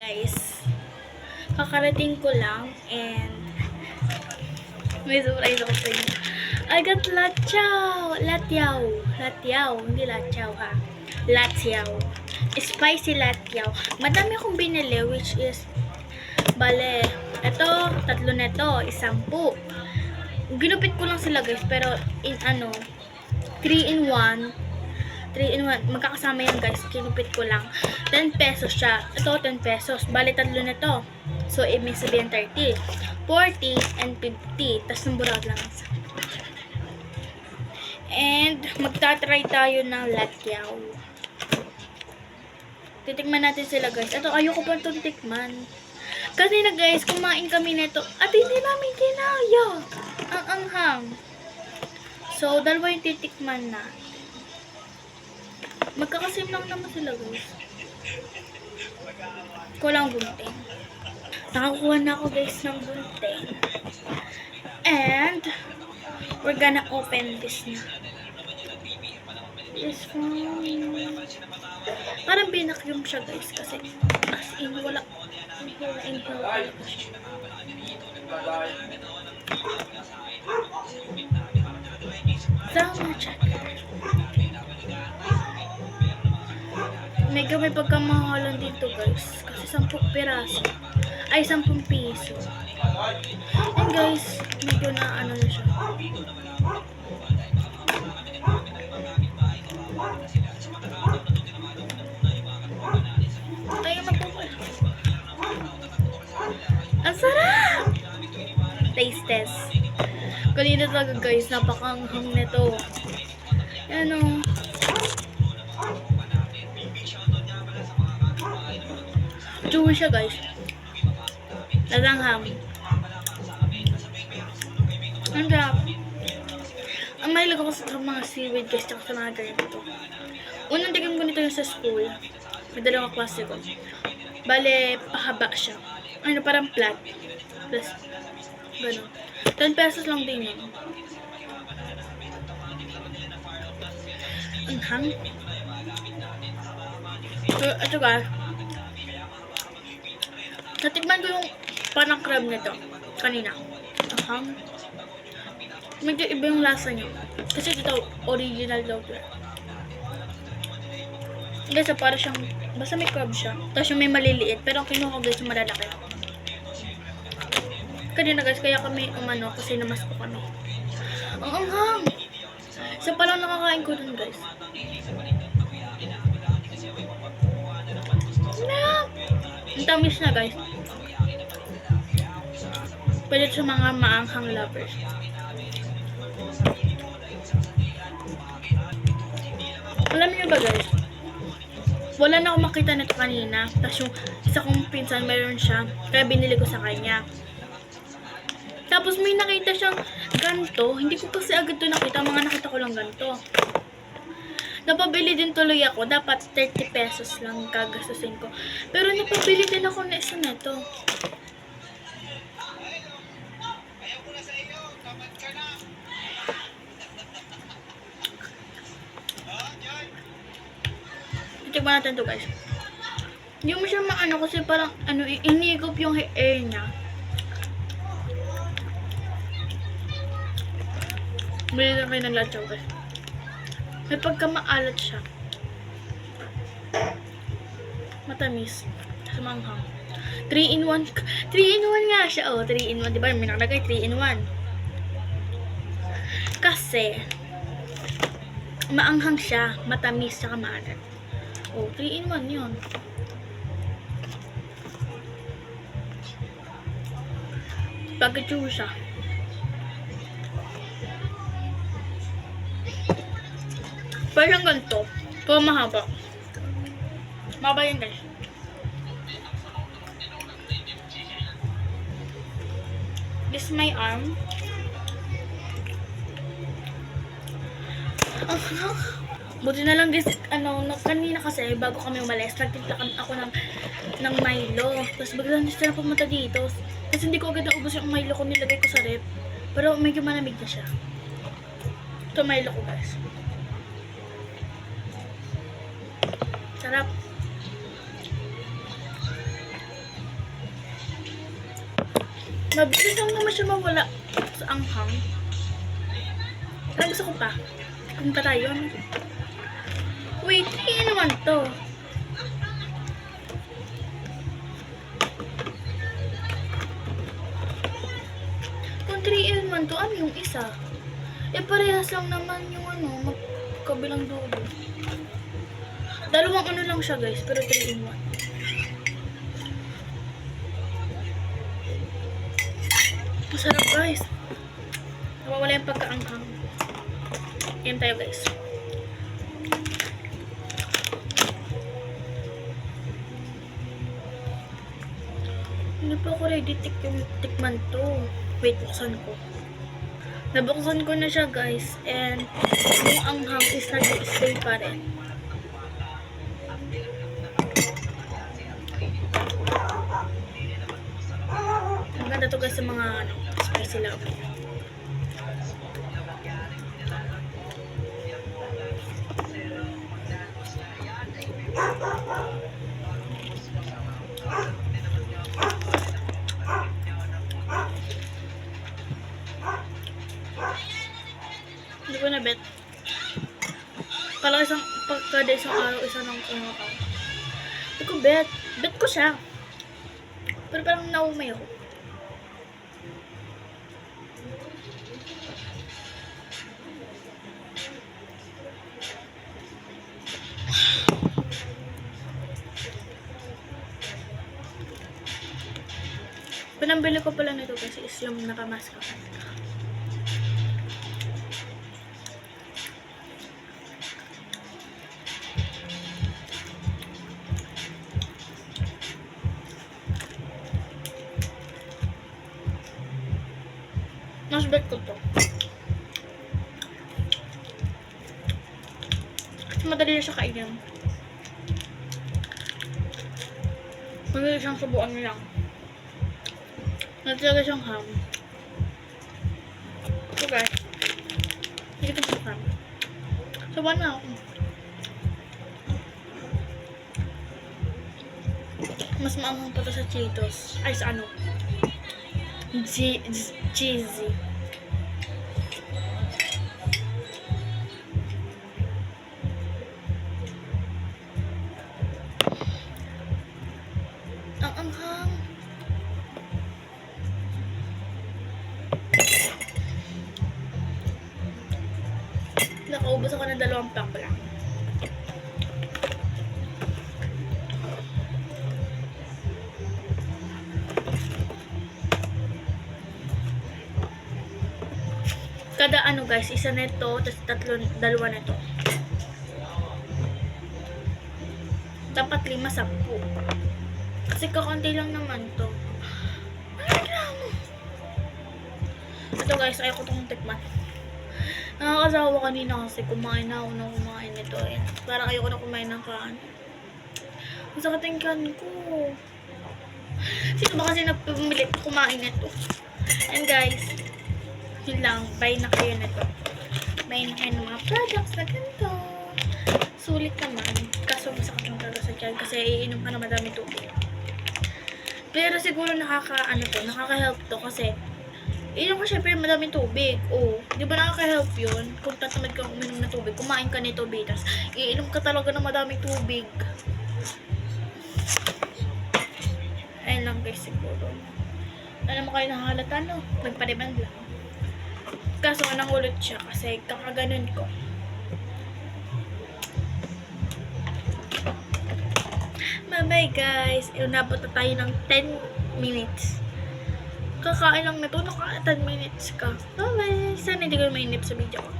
Guys, kakarating ko lang and may surprise ako sa inyo. I got latyaw, hindi latyaw ha. Latyaw. Spicy latyaw. Madami akong binili which is bale, ito, 3 na ito, 10. Ginupit ko lang sila guys, pero in 3 in 1. 3 in 1. Magkakasama yan guys. Kinupit ko lang. 10 pesos siya. Ito, 10 pesos. Bali, 3 na to. So, ibig sabihin 30. 40 and 50. Tapos, numburag lang. And, magta-try tayo ng latyaw. Titikman natin sila guys. Ito, ayoko pa itong tikman. Kasi na guys, kumain kami nito. At hindi namin kinaya. Ang anghang. So, dalawa yung titikman na. Magkakasim lang naman sila guys. Kulang gunting. Nakakuha na ako guys ng gunting. And we're gonna open this na. This one. Parang binakyum siya guys kasi as in wala inhale siya. Sama check. Mega may pagkamahalan dito guys. Kasi 10 piraso. Ay, 10 piso. And guys, medyo na na siya. Tayo na po. Ang sarap! Taste test. Kanina talaga guys, napakanghang nito. Yan o. Chewy siya guys. Lalangham. Ang sarap. Ang mahilig ako sa mga seaweed guys, tsaka sa mga ganito. Unang tigam ko nito yung sa school. May dalawang klase ko. Bale, pahaba siya. Ano, parang flat. Plus, gano'n. 10 pesos lang din yun. Ang hang. So, ito guys. Natikman ko yung parang crab nito kanina. Ahang. Medyo iba yung lasa niya. Kasi ito, original daw. Guys, para siyang, basta may crab siya. Tapos yung may maliliit. Pero ang kinuha ko guys, yung malalaki. Kanina guys, kaya kami umano kasi namas ko kami. Ang anghang! Isa pa lang nakakain ko dun guys. Ang tamis na guys. Pwede sa mga maanghang lovers. Alam niyo ba guys, wala na akong makita nito kanina. Tapos yung isa kong pinsan meron siya, kaya binili ko sa kanya. Tapos may nakita siyang ganito. Hindi ko kasi agad ito nakita. Mga nakita ko lang ganito. Napabili din tuloy ako. Dapat 30 pesos lang kagastusin ko. Pero napabili din ako na isa nito. Itignan natin to guys. Hindi mo siya maano kasi parang inigop yung hair niya. Bili lang kayo ng latyaw guys. May pagkamaalat siya. Matamis. Sumanghang. 3 in 1. 3 in 1 nga siya. Oh, 3 in 1. Diba? May nakalagay 3 in 1. Kasi, maanghang siya. Matamis siya maalat. Oh, 3 in 1 yun. Pagkachew siya. Parang ganito. Pero mahaba. Mahaba yun guys. This is my arm. Buti na lang guys, kanina kasi bago kami umalis, nagtimpla ako ng Milo. Tapos biglang gusto na pumunta dito. Kasi hindi ko agad naubos yung Milo ko, nilagay ko sa rep. Pero medyo malamig na siya. Ito Milo ko guys. Sarap. Mabilis lang naman siya mawala sa anghang. Parang gusto ko pa. Kung pa tayo. Wait, hindi naman to. Kung 3 in 1 to, ano yung isa? Eh, parehas lang naman yung ano, magkabilang dulo. Dalawang ano lang siya guys, pero 3 in 1. Masarap guys. Nawawala yung pagkaanghang. Yan tayo guys. Hindi pa ako ready tikman to. Wait, buksan ko. Nabuksan ko na siya guys. And yung anghang is nag-stay pa rin. Maganda to guys sa mga ano, spicy lang. Hindi ko na bet. Kala pagkada isang araw, isa ng kumakaw. Hindi ko bet. Bet ko siya. Pero parang naumay ako. Pinambili ko pala nito kasi is yung nakamask ako. Mas bet ko to. Kasi madali na siya kainin. Madali siyang subuan lang. Natalaga siyang ham. So guys, hindi ko subukan. Subuan na ako. Mas maanghang pa to sa Cheetos. Ay, sa ano? Cheesy. Ang anghang. Nakaubos ako ng 2 pack lang. Kada ano guys, isa nito, tapos 2 nito. Dapat 5, 10. Kasi kakunti lang naman to. Ay lang. Ito guys, ayoko itong tikman. Nakakasawa kanina kasi kumain na ako nung kumain nito eh. Parang ayoko na kumain ng kaan. Ang sakit ang kan ko. Sino ba kasi nagpumilit kumain nito? And guys, yun lang, buy na kayo nito. Buy na kayo ng mga products na ganito. Sulit naman. Kaso masakit lang talaga sa tiyan kasi iinom ka na madami tubig. Pero siguro nakaka-help to kasi iinom ka syempre madaming tubig. Oh, di ba nakaka-help yun? Kung tatamad kang uminom ng tubig, kumain ka nito, bitas. Iinom ka talaga ng madaming tubig. Ayun lang guys siguro. Alam mo kayo nakahalata, no? Nagpa-demand lang. Kaso nangulit siya kasi kakaganon ko. Bye-bye guys. Inabot na tayo ng 10 minutes. Kakain lang na to. Naka 10 minutes ka. Bye-bye. Sana hindi ko mainip sa video ko.